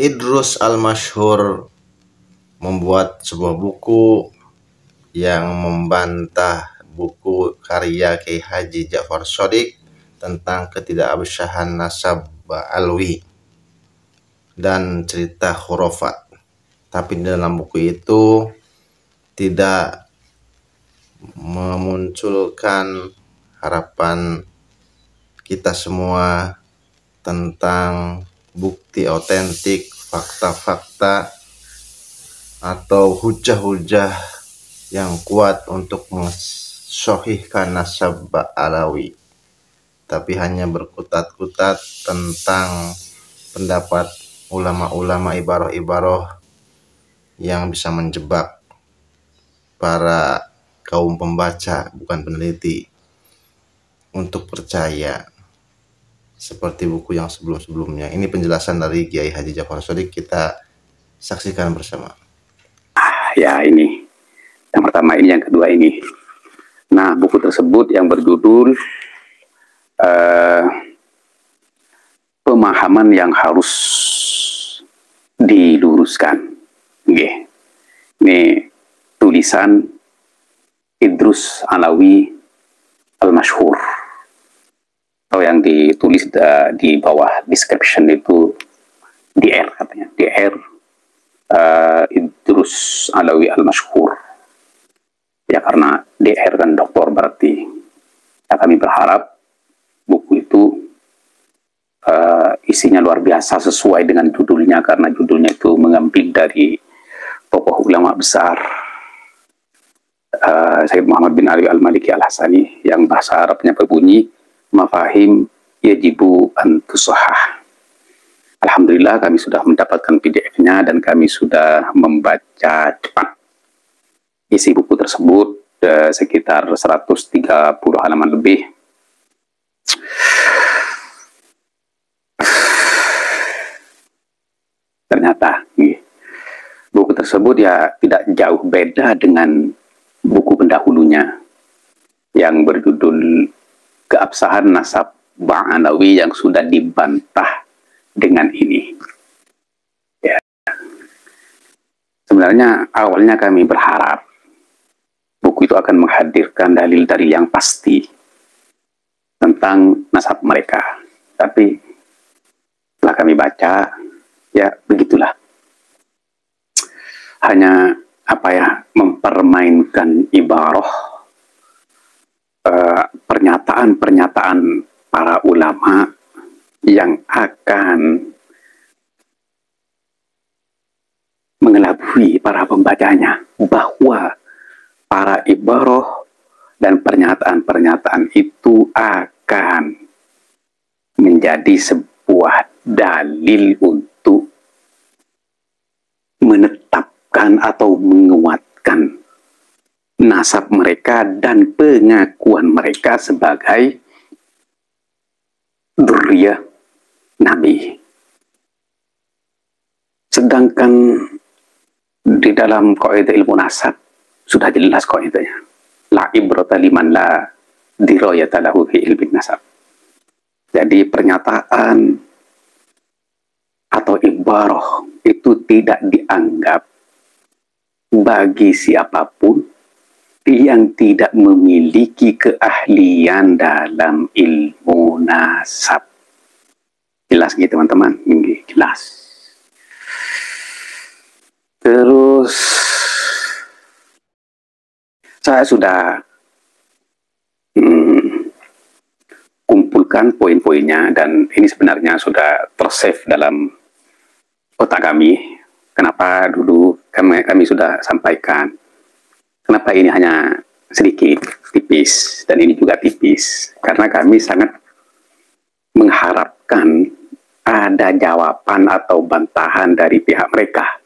Idrus Al-Masyhur membuat sebuah buku yang membantah buku karya Kiai Haji Ja'far Shadiq tentang ketidakabsahan nasab Alwi dan cerita khurafat. Tapi di dalam buku itu tidak memunculkan harapan kita semua tentang bukti otentik, fakta-fakta atau hujah-hujah yang kuat untuk mensohihkan nasab Alawi, tapi hanya berkutat-kutat tentang pendapat ulama-ulama ibaroh-ibaroh yang bisa menjebak para kaum pembaca, bukan peneliti, untuk percaya seperti buku yang sebelum-sebelumnya. Ini penjelasan dari Kiai Haji Ja'far Shadiq, kita saksikan bersama. Ya, ini yang pertama, ini yang kedua ini. Nah, buku tersebut yang berjudul pemahaman yang harus diluruskan. Ini tulisan Idrus Alawi Al-Masyhur, atau yang ditulis di bawah description itu DR, katanya DR Idrus Alawi Al-Masyhur. Ya, karena DR kan doktor berarti. Ya, kami berharap buku itu isinya luar biasa sesuai dengan judulnya, karena judulnya itu mengambil dari tokoh ulama besar, Sayyid Muhammad bin Ali Al-Maliki Al-Hasani, yang bahasa Arabnya berbunyi mafahim yajibu antusahah. Alhamdulillah kami sudah mendapatkan PDF-nya dan kami sudah membaca cepat. Isi buku tersebut sekitar 130 halaman lebih. Ternyata buku tersebut ya tidak jauh beda dengan buku pendahulunya yang berjudul Keabsahan Nasab Ba'alawi, yang sudah dibantah dengan ini. Ya. Sebenarnya awalnya kami berharap buku itu akan menghadirkan dalil-dalil yang pasti tentang nasab mereka. Tapi setelah kami baca, ya begitulah. Hanya mempermainkan ibarah, pernyataan-pernyataan para ulama yang akan mengelabui para pembacanya bahwa para ibarah dan pernyataan-pernyataan itu akan menjadi sebuah dalil untuk menetapkan atau menguatkan nasab mereka dan pengakuan mereka sebagai dzurriyyah Nabi. Sedangkan di dalam kaidah ilmu nasab sudah jelas kaidahnya. La ibrata liman la dirayata lahu fi ilmin nasab. Jadi pernyataan atau ibarah itu tidak dianggap bagi siapapun yang tidak memiliki keahlian dalam ilmu nasab. Jelas gitu teman-teman? Jelas. Terus saya sudah kumpulkan poin-poinnya, dan ini sebenarnya sudah tersave dalam otak kami. Kenapa dulu kami sudah sampaikan, kenapa ini hanya sedikit, tipis, dan ini juga tipis, karena kami sangat mengharapkan ada jawaban atau bantahan dari pihak mereka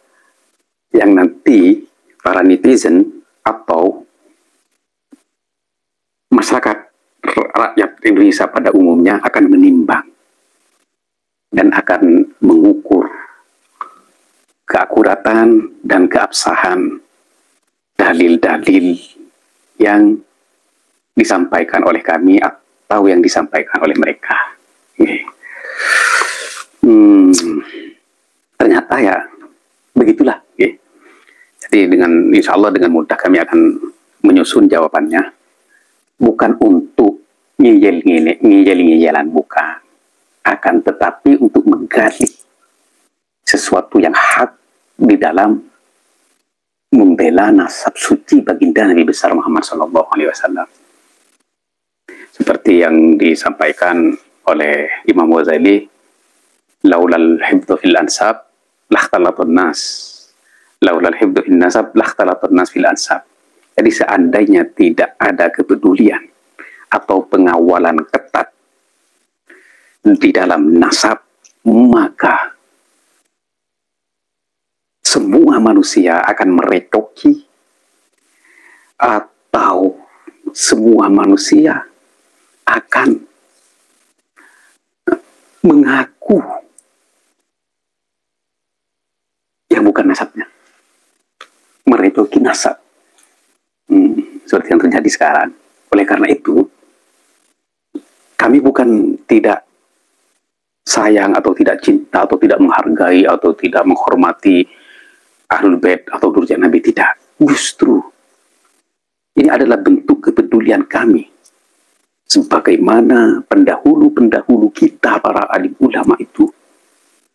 yang nanti para netizen atau masyarakat rakyat Indonesia pada umumnya akan menimbang dan akan mengukur keakuratan dan keabsahan dalil-dalil yang disampaikan oleh kami atau yang disampaikan oleh mereka. ternyata ya begitulah. Jadi dengan insya Allah dengan mudah kami akan menyusun jawabannya, bukan untuk ngeyel-ngeyelan, bukan, akan tetapi untuk menggali sesuatu yang hak di dalam membela nasab suci baginda Nabi besar Muhammad SAW. Seperti yang disampaikan oleh Imam Ghazali, laulal hibdu fil ansab lakhtalatun nas, laulal hibdu fil nasab lakhtalatun nas fil ansab. Jadi seandainya tidak ada kepedulian atau pengawalan ketat di dalam nasab, maka semua manusia akan merecoki atau semua manusia akan mengaku yang bukan nasabnya, merecoki nasab, seperti yang terjadi sekarang. Oleh karena itu, kami bukan tidak sayang atau tidak cinta atau tidak menghargai atau tidak menghormati Ahlul Bait atau Durjat Nabi, tidak. Justru ini adalah bentuk kepedulian kami sebagaimana pendahulu-pendahulu kita, para alim ulama itu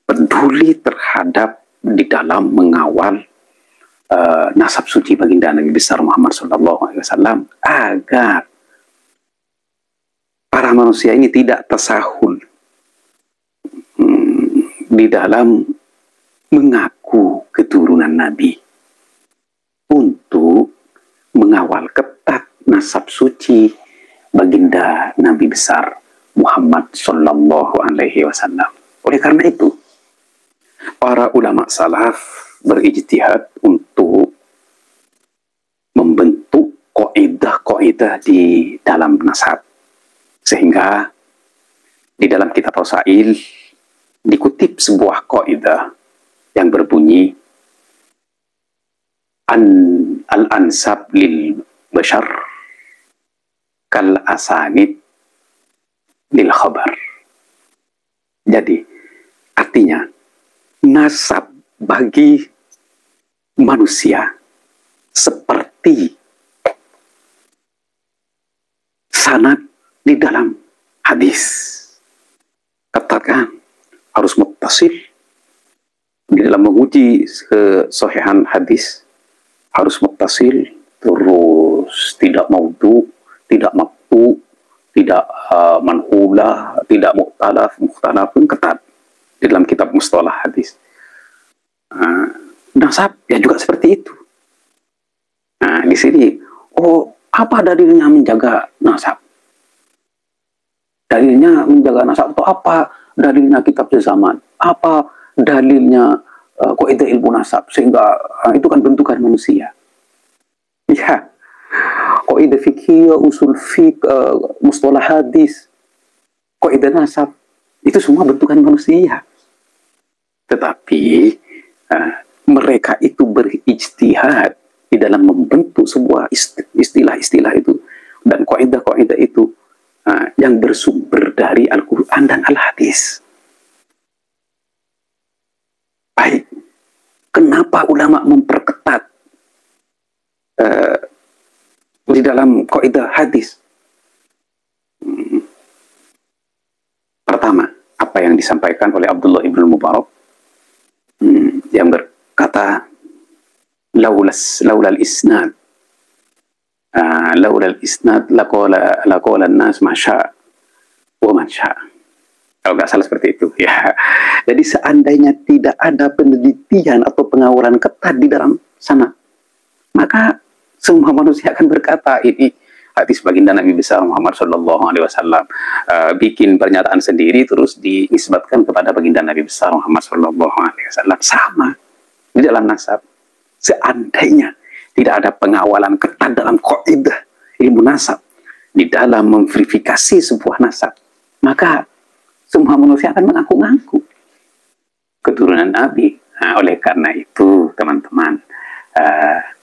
peduli terhadap di dalam mengawal nasab suci baginda Nabi besar Muhammad SAW, agar para manusia ini tidak tersahul di dalam mengaku keturunan Nabi, untuk mengawal ketat nasab suci baginda Nabi besar Muhammad SAW. Oleh karena itu, para ulama salaf berijtihad untuk membentuk kaidah-kaidah di dalam nasab, sehingga di dalam kitab Rasail dikutip sebuah kaidah yang berbunyi al-ansab lil bashar kal asanid lil khabar. Jadi artinya nasab bagi manusia seperti sanad di dalam hadis. Katakan harus muttasil di dalam menguji kesahihan hadis, harus muttasil, terus tidak maudhu, tidak maqtu, tidak manhulah, tidak mukhtalaf pun ketat di dalam kitab mustalah hadis. Nasab ya juga seperti itu. Nah, di sini, apa dalilnya menjaga nasab? Dalilnya menjaga nasab itu apa? Dalilnya kitab zaman? Apa dalilnya kaidah ilmu nasab? Sehingga itu kan bentukan manusia. Ya, kaidah fikih, usul fiqh, mustalah hadis, kaidah nasab, itu semua bentukan manusia. Tetapi mereka itu berijtihad di dalam membentuk sebuah istilah-istilah itu dan kaidah-kaidah itu yang bersumber dari Al-Quran dan Al-Hadis. Baik, kenapa ulama memperketat di dalam kaidah hadis? Pertama, apa yang disampaikan oleh Abdullah ibn Mubarak yang berkata laulal isnad laqala an-nas ma syaa wa man syaa. Kalau nggak salah seperti itu ya. Jadi seandainya tidak ada penelitian atau pengawalan ketat di dalam sana, maka semua manusia akan berkata ini hadis baginda Nabi besar Muhammad SAW, bikin pernyataan sendiri terus dinisbatkan kepada baginda Nabi besar Muhammad SAW. Sama di dalam nasab. Seandainya tidak ada pengawalan ketat dalam kaidah ilmu nasab di dalam memverifikasi sebuah nasab, maka semua manusia akan mengaku-ngaku keturunan Nabi. Nah, oleh karena itu teman-teman,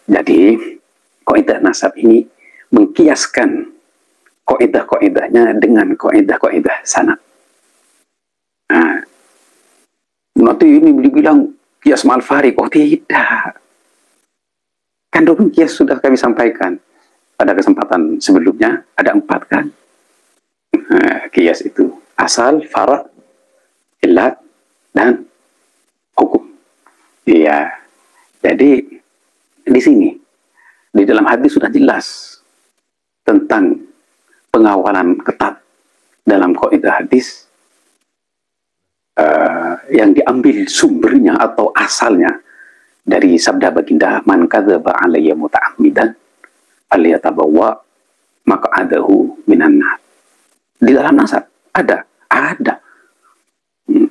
jadi kaidah nasab ini mengkiaskan kaidah-kaidahnya dengan kaidah-kaidah sanad. Nah, nanti ini dibilang kias ma'al farik. Oh tidak. Kan dukun kias sudah kami sampaikan pada kesempatan sebelumnya, ada 4 kan. Kias itu asal, fara, illat, dan hukum. Iya. Jadi di sini di dalam hadis sudah jelas tentang pengawalan ketat dalam kaidah hadis yang diambil sumbernya atau asalnya dari sabda baginda, man kadzaba alayya muta'ammidan falyatabawwa maq'adahu minan nar. Di dalam nasab ada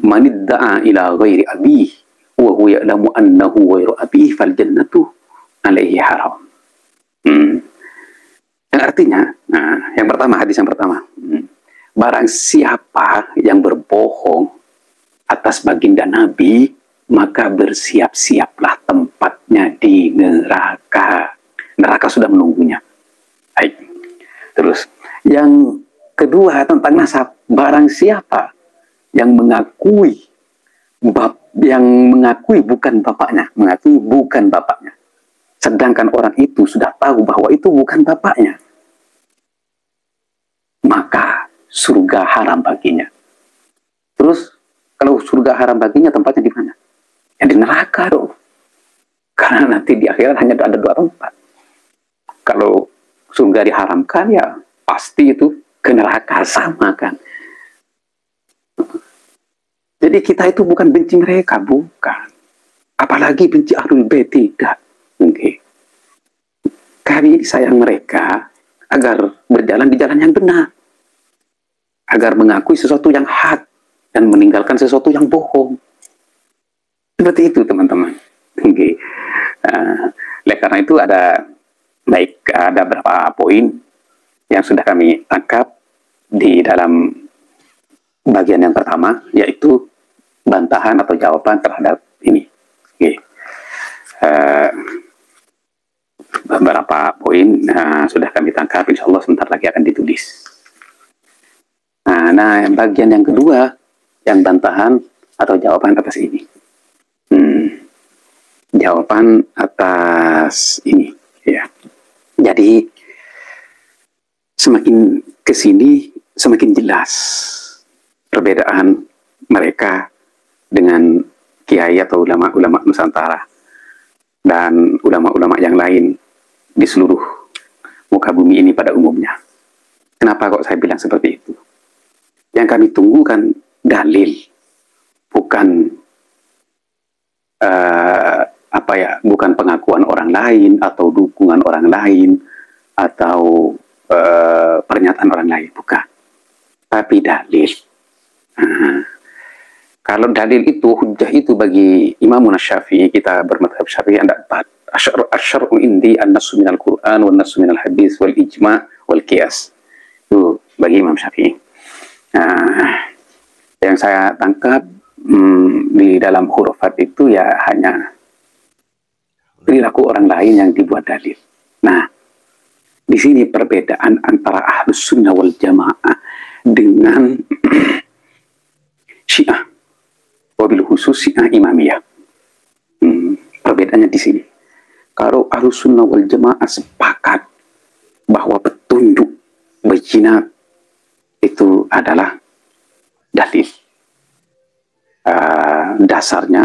man idda'a ila ghairi abih wa huwa ya'lamu annahu ghairu abih fal jannatu alaihi haram. Yang artinya, yang pertama, hadis yang pertama, barang siapa yang berbohong atas baginda Nabi, maka bersiap-siaplah tempatnya di neraka. Neraka sudah menunggunya. Baik. Terus, yang kedua tentang nasab, barang siapa yang mengakui bukan bapaknya, sedangkan orang itu sudah tahu bahwa itu bukan bapaknya, maka surga haram baginya. Terus kalau surga haram baginya, tempatnya di mana? Ya di neraka dong. Karena nanti di akhirat hanya ada 2 tempat. Kalau surga diharamkan, ya pasti itu ke neraka, sama kan. Jadi kita itu bukan benci mereka, bukan. Apalagi benci Ahlul Bait, tidak. Okay. Kami sayang mereka agar berjalan di jalan yang benar, agar mengakui sesuatu yang hak dan meninggalkan sesuatu yang bohong. Seperti itu teman-teman. Okay. Oleh karena itu ada beberapa poin yang sudah kami tangkap di dalam bagian yang pertama, yaitu bantahan atau jawaban terhadap ini. Okay. Beberapa poin sudah kami tangkap, insya Allah sebentar lagi akan ditulis. Nah, bagian yang kedua, yang bantahan atau jawaban atas ini. Jawaban atas ini, ya. Jadi semakin kesini semakin jelas perbedaan mereka dengan kiai atau ulama-ulama Nusantara dan ulama-ulama yang lain di seluruh muka bumi ini pada umumnya. Kenapa kok saya bilang seperti itu? Yang kami tunggu kan dalil, bukan bukan pengakuan orang lain atau dukungan orang lain atau pernyataan orang lain, bukan. Tapi dalil. Kalau dalil itu, hujjah itu bagi Imam Syafi'i, kita bermadhab Syafi'i ada 4. Asyar'u indi an-nassu minal Qur'an wal nassu minal hadis wal ijma' wal qiyas. Itu bagi Imam Syafi'i. Yang saya tangkap di dalam hurufat itu ya hanya perilaku orang lain yang dibuat dalil. Nah, di sini perbedaan antara Ahlus Sunnah wal Jamaah dengan Syiah, wabil khusus Syiah Imamiyah. Perbedaannya di sini. Kalau Ahlus Sunnah wal Jamaah sepakat bahwa petunjuk bayinat itu adalah dalil. Dasarnya,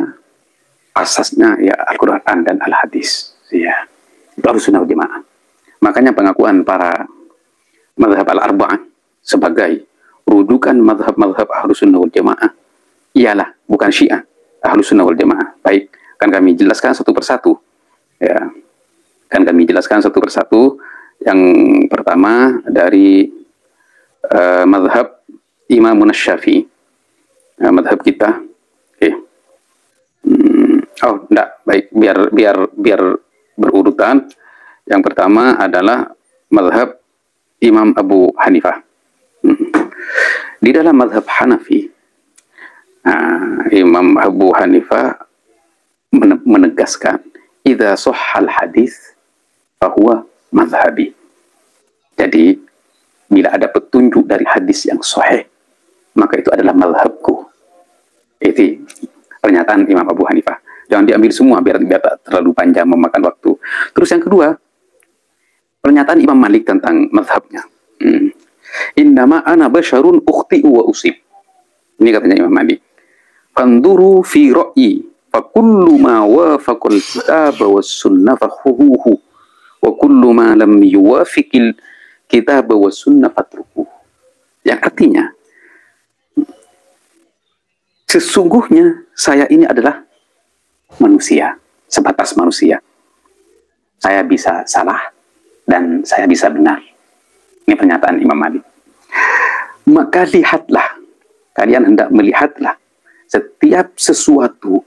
asasnya ya Al-Quran dan Al-Hadis. Ya. Itu Ahlus Sunnah wal Jamaah. Makanya pengakuan para mazhab al-arba'ah sebagai rujukan mazhab-mazhab Ahlus Sunnah wal Jamaah ialah bukan Syiah, Ahlus Sunnah wal Jamaah. Baik, kan kami jelaskan satu persatu. Ya. Kan kami jelaskan satu persatu. Yang pertama dari mazhab Imam Syafi'i. Mazhab kita. Okay. Oh, enggak, baik, biar berurutan. Yang pertama adalah mazhab Imam Abu Hanifah. Di dalam mazhab Hanafi, Imam Abu Hanifah menegaskan, idza sahhal hadis fahuwa mazhabi. Jadi, bila ada petunjuk dari hadis yang sahih, maka itu adalah mazhabku. Itu pernyataan Imam Abu Hanifah. Jangan diambil semua biar tak terlalu panjang memakan waktu. Terus yang kedua, pernyataan Imam Malik tentang mazhabnya. Innama ana basyarun ukhti'u wa usib. Ini katanya Imam Malik. Fanduru fi ra'yi fa kullu ma wafaqal kitab was sunnah fakhuhu wa kullu ma lam yuwafiqil kitab was sunnah fatrukuhu. Yang artinya, sesungguhnya saya ini adalah manusia, sebatas manusia. Saya bisa salah dan saya bisa benar. Ini pernyataan Imam Malik. Maka lihatlah, kalian hendak melihatlah setiap sesuatu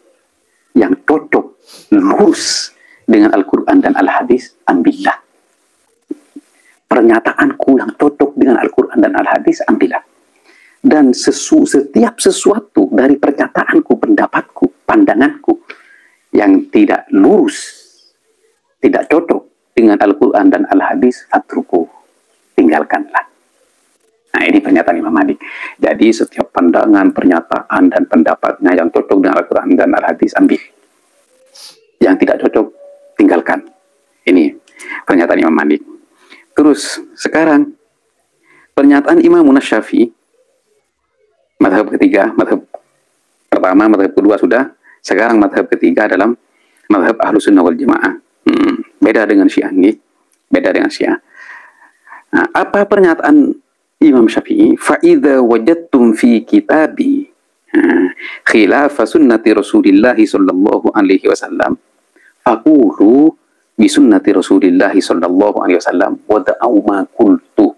yang cocok, lurus dengan Al-Quran dan Al-Hadis, ambillah. Pernyataanku yang cocok dengan Al-Quran dan Al-Hadis, ambillah. Dan setiap sesuatu dari pernyataanku, pendapatku, pandanganku yang tidak lurus, tidak cocok dengan Al-Quran dan Al-Hadis, fatruku, tinggalkanlah. Nah, ini pernyataan Imam Malik. Jadi setiap pandangan, pernyataan, dan pendapatnya yang cocok dengan Al-Quran dan Al-Hadis, ambil. Yang tidak cocok, tinggalkan. Ini pernyataan Imam Malik. Terus sekarang pernyataan Imam Syafi'i, madhab ketiga, madhab pertama, madhab kedua sudah. Sekarang madhab ketiga dalam madhab Ahlus Sunnah wal Jamaah. Beda dengan Syiah ini, beda dengan Syiah. Nah, apa pernyataan Imam Syafi'i? Fa'idha wajadtum fi kitabi khilafa sunnati Rasulillah sallallahu alaihi wasallam faqulu bi sunnati Rasulillah sallallahu alaihi wasallam wa da'u ma qultu.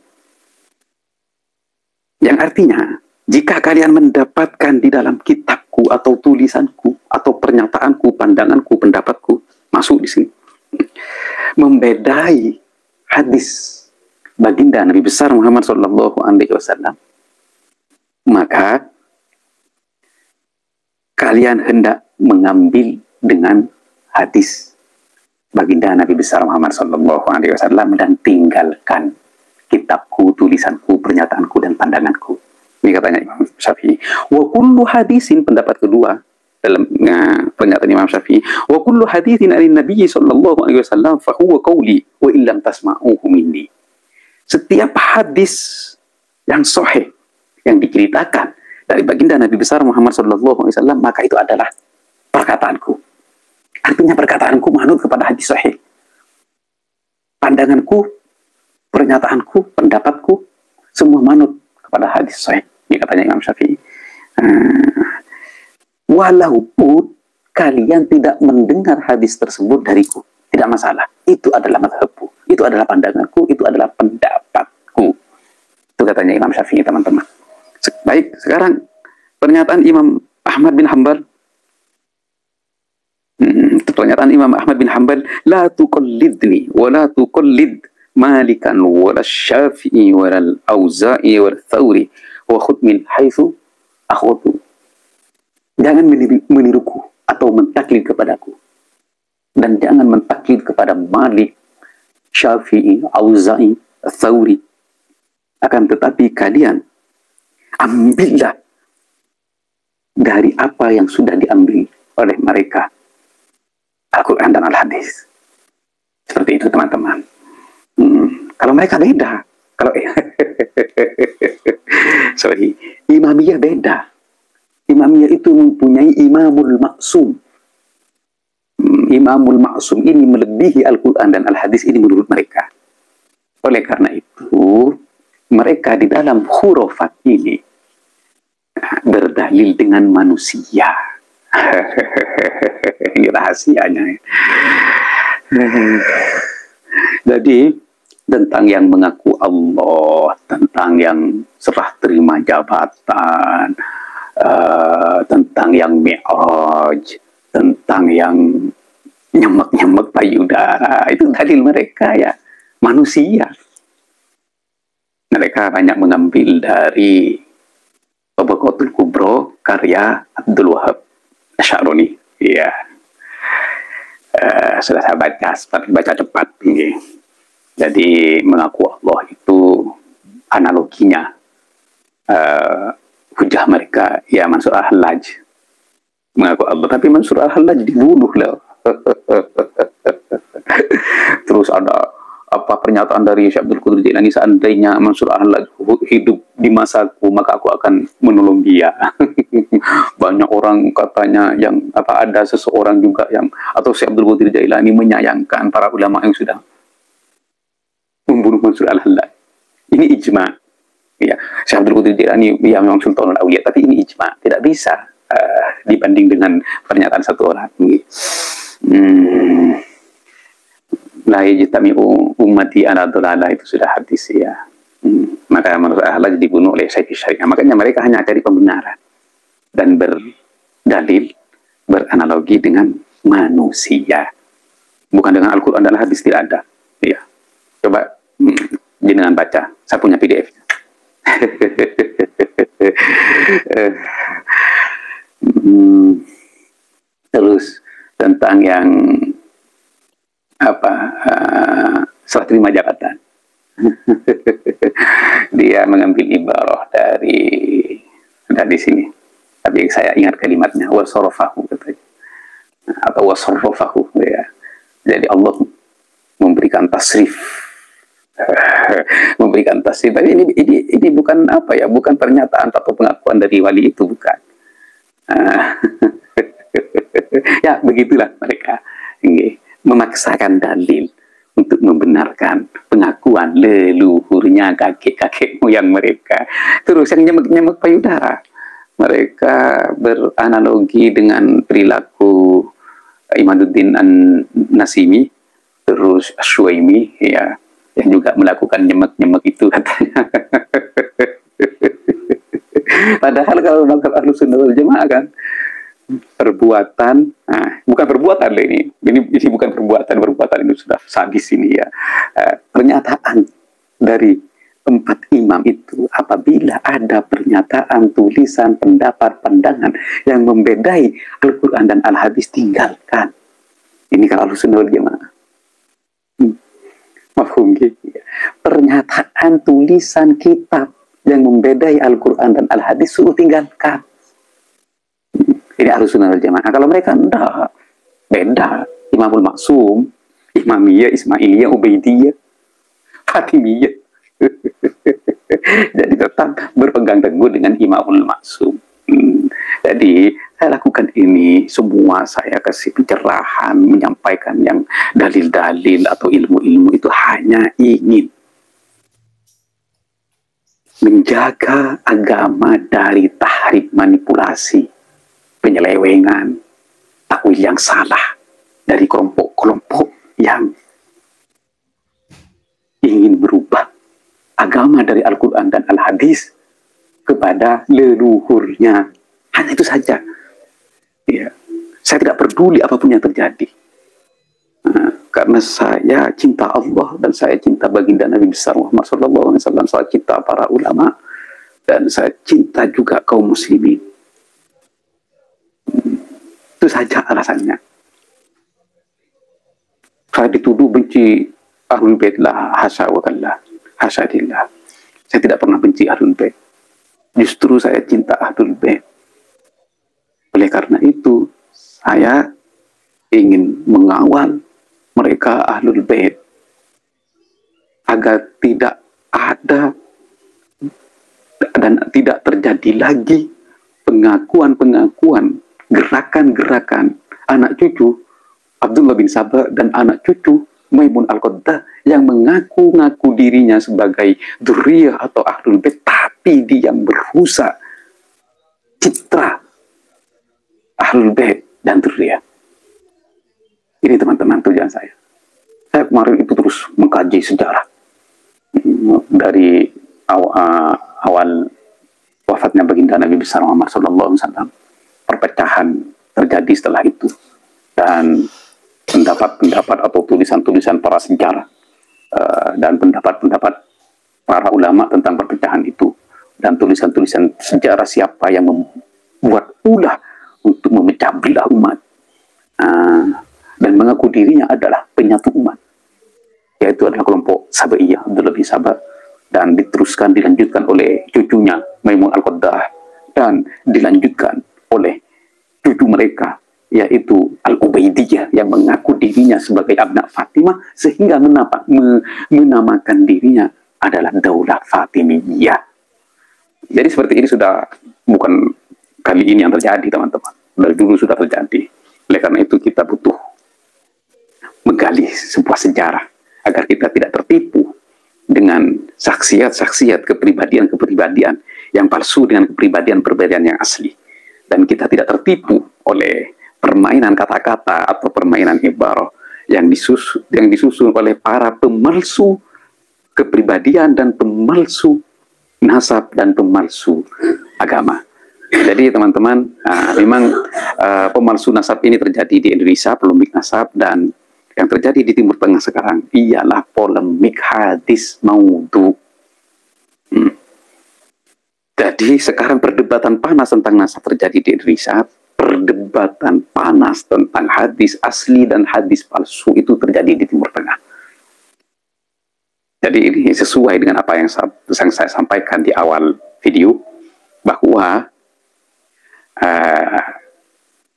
Yang artinya, jika kalian mendapatkan di dalam kitabku atau tulisanku atau pernyataanku, pandanganku, pendapatku, masuk di sini, membedai hadis baginda Nabi besar Muhammad sallallahu alaihi wasallam, maka kalian hendak mengambil dengan hadis baginda Nabi besar Muhammad sallallahu alaihi wasallam dan tinggalkan kitabku, tulisanku, pernyataanku dan pandanganku. Ini katanya Imam Syafi'i. Wa kullu hadisin, pendapat kedua dalam pernyataan Imam Syafi'i, wa kullu hadithin an Nabi sallallahu alaihi wasallam fa huwa qawli wa illam tasma'uhu minni. Setiap hadis yang sahih yang diceritakan dari baginda Nabi besar Muhammad sallallahu alaihi wasallam, maka itu adalah perkataanku. Artinya perkataanku manut kepada hadis sahih. Pandanganku, pernyataanku, pendapatku semua manut kepada hadis sahih. Ini katanya Imam Syafi'i. Walaupun kalian tidak mendengar hadis tersebut dariku, tidak masalah. Itu adalah mazhabku, itu adalah pandanganku, itu adalah pendapatku. Itu katanya Imam Syafi'i, teman-teman. Baik, sekarang pernyataan Imam Ahmad bin Hanbal. Pernyataan Imam Ahmad bin Hanbal, la tuqallidni wa la tuqallid Malikan wa la Syafi'i wa la Auza'i wa la Thawri wa khud min haitsu akhudhu. Jangan meniruku atau mentaklid kepadaku, dan jangan mentaklid kepada Malik, Syafi'i, Auza'i, Thawri. Akan tetapi kalian ambillah dari apa yang sudah diambil oleh mereka, Al-Quran dan Al-Hadis. Seperti itu, teman-teman. Kalau mereka beda, kalau sorry, Imamiyah beda. Imamiyah itu mempunyai Imamul Maksum. Imamul Maksum ini melebihi Al-Quran dan Al-Hadis ini menurut mereka. Oleh karena itu, mereka di dalam khurafat ini berdalil dengan manusia. Ini rahasianya. Jadi tentang yang mengaku Allah, tentang yang serah terima jabatan, tentang yang mi'raj, tentang yang nyemek-nyemek payudara, itu dalil mereka ya, manusia. Mereka banyak mengambil dari Tabaqatul Kubra karya Abdul Wahab Asy'arani. Iya. Sudah saya baca cepat ini. Jadi mengaku Allah itu analoginya hujah mereka ya Mansur Al-Hallaj. mengaku Allah, tapi Mansur Al-Hallaj dibunuh lah. Terus ada apa pernyataan dari Syekh Abdul Qadir Jailani, seandainya Mansur Al-Hallaj hidup di masaku maka aku akan menolong dia. Banyak orang katanya yang apa, ada seseorang juga yang, atau Syekh Abdul Qadir Jailani menyayangkan para ulama yang sudah membunuh Mansur Al-Hallaj. Ini ijma. Ya, Syekh Abdul Qadir Jailani ya memang Sultanul Auliya, tapi ini ijma, tidak bisa dibanding dengan pernyataan satu orang. La yajtami'u ummati ala dhalalah, itu sudah hadis ya. Maka Mansur Al-Hallaj dibunuh oleh Sayyid Syariah. Makanya mereka hanya cari pembenaran dan berdalil, beranalogi dengan manusia, bukan dengan Al-Quran dan hadis, tidak ada. Ya, coba jenengan baca, saya punya PDF. Terus tentang yang apa, serah terima jabatan. Dia mengambil ibarah dari sini, tapi saya ingat kalimatnya, wasorofahu katanya, atau wasorofahu ya. Jadi Allah memberikan tasrif, memberikan tasrif. Tapi ini bukan apa ya, bukan pernyataan atau pengakuan dari wali itu, bukan. Ya begitulah mereka, memaksakan dalil untuk membenarkan pengakuan leluhurnya kakek-kakek moyang mereka. Terus yang nyemek-nyemek payudara, mereka beranalogi dengan perilaku Imaduddin An-Nasimi, terus Syuaimi ya, yang juga melakukan nyemek-nyemek itu katanya. Padahal kalau mazhab Ahlus Sunnah wal Jamaah kan perbuatan, bukan perbuatan loh ini bukan perbuatan ini sudah sadis ini ya. Pernyataan dari 4 imam itu, apabila ada pernyataan, tulisan, pendapat, pandangan yang membedai Al-Quran dan Al-Hadis, tinggalkan. Ini kalau Ahlus Sunnah wal Jamaah. Mafhum gitu ya. Pernyataan, tulisan, kitab yang membedai Al-Quran dan Al-Hadis suruh tinggalkan. Ini Ahlus Sunnah wal Jamaah. Kalau mereka enggak, beda. Imamul Maksum, Imamiyah, Ismailiyah, Ubaidiyah, Fatimiyah. Jadi tetap berpegang teguh dengan Imamul Maksum. Jadi saya lakukan ini semua, saya kasih pencerahan, menyampaikan yang dalil-dalil atau ilmu-ilmu itu hanya ingin menjaga agama dari tahrif, manipulasi, penyelewengan, takwil yang salah dari kelompok-kelompok yang ingin berubah agama dari Al-Quran dan Al-Hadis kepada leluhurnya. Hanya itu saja. Ya. Saya tidak peduli apapun yang terjadi. Karena saya cinta Allah dan saya cinta baginda Nabi besar Muhammad SAW. Saya cinta para ulama dan saya cinta juga kaum muslimin. Itu saja alasannya. Saya dituduh benci Ahlul Bait, lah hasya wa kallah, hasyadillah. Saya tidak pernah benci Ahlul Bait. Justru saya cinta Ahlul Bait. Oleh karena itu, saya ingin mengawal mereka Ahlul Bait agar tidak ada dan tidak terjadi lagi pengakuan-pengakuan, gerakan-gerakan anak cucu Abdullah bin Sabah dan anak cucu Maimun Al-Qaddah yang mengaku-ngaku dirinya sebagai dzurriyyah atau Ahlul Bait, tapi dia merusak citra Ahlul Bait dan dzurriyyah. Ini teman-teman tujuan saya. Saya kemarin itu terus mengkaji sejarah dari awal wafatnya baginda Nabi besar Muhammad SAW. Perpecahan terjadi setelah itu, dan pendapat-pendapat atau tulisan-tulisan para sejarah dan pendapat-pendapat para ulama tentang perpecahan itu, dan tulisan-tulisan sejarah siapa yang membuat ulah untuk memecah belah umat dan mengaku dirinya adalah penyatu umat, yaitu adalah kelompok Sabaiyah, Abdullah bin Sabah, dan diteruskan dilanjutkan oleh cucunya Maimun Al-Qaddah dan dilanjutkan oleh cucu mereka, yaitu Al-Ubaidiyah yang mengaku dirinya sebagai anak Fatimah, sehingga menamakan dirinya adalah Daulah Fatimiyah. Jadi seperti ini sudah bukan kali ini yang terjadi, teman-teman. Dari dulu sudah terjadi. Oleh karena itu kita butuh menggali sebuah sejarah agar kita tidak tertipu dengan saksiat-saksiat kepribadian-kepribadian yang palsu dengan kepribadian-kepribadian yang asli. Dan kita tidak tertipu oleh permainan kata-kata atau permainan ibarah yang disusun oleh para pemalsu kepribadian dan pemalsu nasab dan pemalsu agama. Jadi teman-teman, memang pemalsu nasab ini terjadi di Indonesia, polemik nasab, dan yang terjadi di Timur Tengah sekarang ialah polemik hadis maudhu. Jadi sekarang perdebatan panas tentang nasab terjadi di Indonesia, perdebatan panas tentang hadis asli dan hadis palsu itu terjadi di Timur Tengah. Jadi ini sesuai dengan apa yang saya sampaikan di awal video, bahwa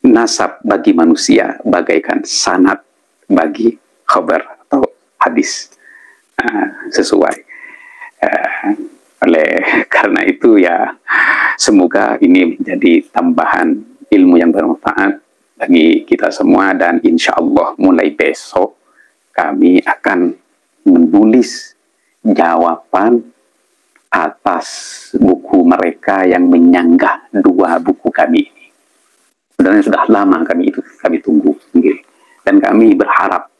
nasab bagi manusia bagaikan sanad bagi khabar atau hadis. Sesuai. Oleh karena itu ya, semoga ini menjadi tambahan ilmu yang bermanfaat bagi kita semua, dan insya Allah mulai besok kami akan menulis jawaban atas buku mereka yang menyanggah dua buku kami ini. Sebenarnya sudah lama kami tunggu, dan kami berharap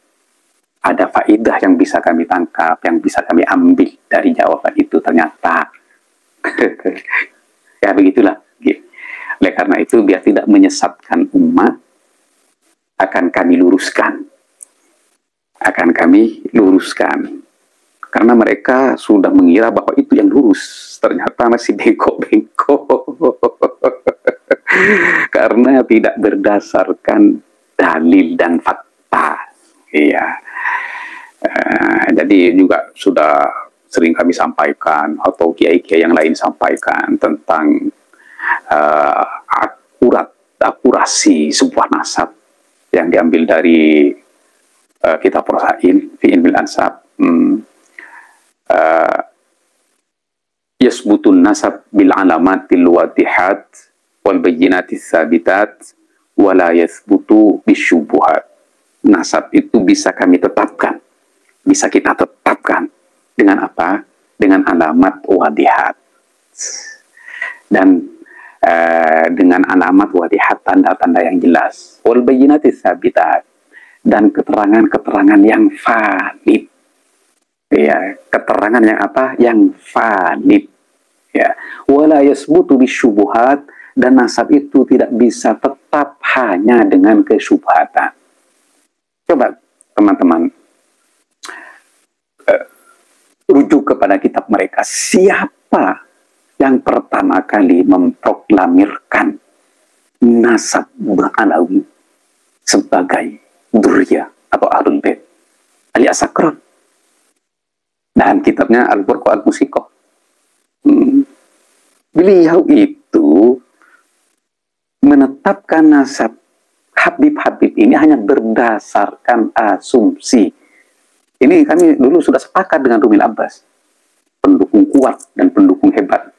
ada faedah yang bisa kami tangkap, yang bisa kami ambil dari jawaban itu. Ternyata ya begitulah. Oleh karena itu, biar tidak menyesatkan umat, akan kami luruskan. Karena mereka sudah mengira bahwa itu yang lurus, ternyata masih bengkok-bengkok. Karena tidak berdasarkan dalil dan fakta. Iya. Jadi juga sudah sering kami sampaikan, atau kiai-kiai yang lain sampaikan tentang akurasi sebuah nasab yang diambil dari kitab Rosail fi ilmil ansab. Yasbutun nasab bil alamatil wadihat wal bayyinatis sabitat wala yasbutu bisyubuhat. Nasab itu bisa kami tetapkan, bisa kita tetapkan dengan apa? Dengan alamat wadihat, dan dengan alamat wadihat, tanda-tanda yang jelas, wal bayyinatis sabitat, dan keterangan-keterangan yang valid. Ya, keterangan yang apa? Yang valid. Ya, wala yasbutu bisyubuhat, dan nasab itu tidak bisa tetap hanya dengan kesyubhatan. Coba teman-teman rujuk kepada kitab mereka. Siapa yang pertama kali memproklamirkan nasab Alawi sebagai Durriyah atau Ahlul Bait? Ali As-Sakran. Dan kitabnya Al-Burqa Al-Musiqah. Beliau itu menetapkan nasab Habib-Habib ini hanya berdasarkan asumsi. Ini kami dulu sudah sepakat dengan Rumil Abbas, pendukung kuat dan pendukung hebat,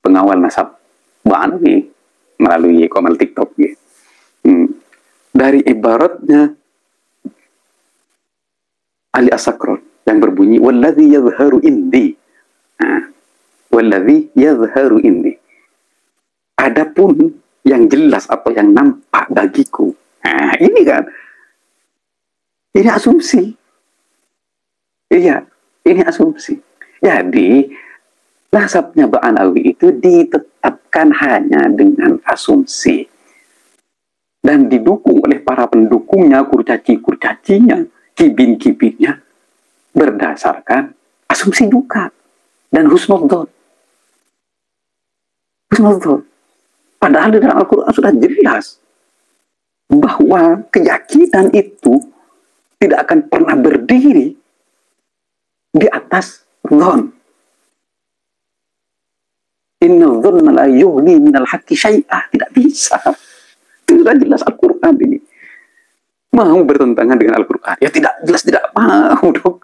pengawal nasab Ba'anawi melalui komal TikTok. Dari ibaratnya Ali As-Sakran yang berbunyi walladzi yadhharu indi. Walladzi yadhharu indi. Adapun yang jelas atau yang nampak bagiku. Ini kan, ini asumsi. Iya, ini asumsi. Jadi nasabnya Ba'anawi itu ditetapkan hanya dengan asumsi, dan didukung oleh para pendukungnya, kurcaci-kurcacinya, kibin-kibinnya, berdasarkan asumsi juga dan husnudzon. Padahal di dalam Al-Quran sudah jelas bahwa keyakinan itu tidak akan pernah berdiri di atas dzon. Inna dzonna la yughni minal haqqi syai'ah. Tidak bisa. sudah jelas Al-Quran ini. Mau bertentangan dengan Al-Quran? Ya jelas tidak mau dong.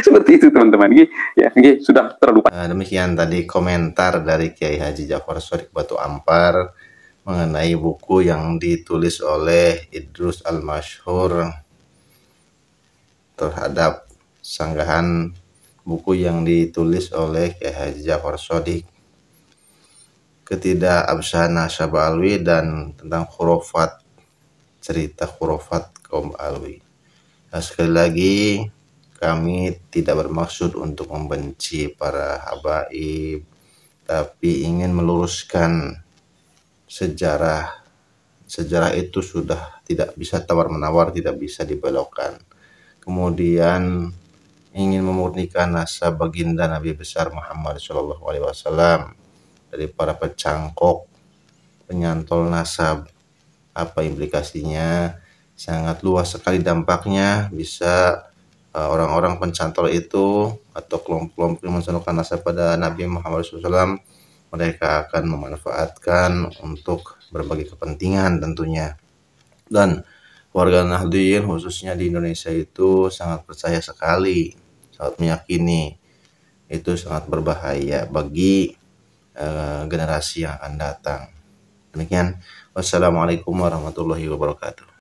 Seperti itu teman-teman. Ya, sudah terlalu panjang. Demikian tadi komentar dari Kiai Haji Ja'far Shadiq Batu Ampar mengenai buku yang ditulis oleh Idrus Al-Masyhur terhadap sanggahan buku yang ditulis oleh Kiai Haji Ja'far Shadiq, ketidakabsahan nasab alwi dan tentang khurafat, cerita khurafat kaum alwi. Nah, sekali lagi kami tidak bermaksud untuk membenci para habaib, tapi ingin meluruskan sejarah. Sejarah itu sudah tidak bisa tawar-menawar, tidak bisa dibelokkan. Kemudian ingin memurnikan nasab baginda Nabi besar Muhammad SAW dari para pecangkok, penyantol nasab. Apa implikasinya? Sangat luas sekali dampaknya. Bisa orang-orang pencantol itu atau kelompok-kelompok yang mencantumkan nasab pada Nabi Muhammad SAW, mereka akan memanfaatkan untuk berbagai kepentingan tentunya. Dan warga Nahdliyin khususnya di Indonesia itu sangat percaya sekali, sangat meyakini itu sangat berbahaya bagi generasi yang akan datang. Demikian, wassalamualaikum warahmatullahi wabarakatuh.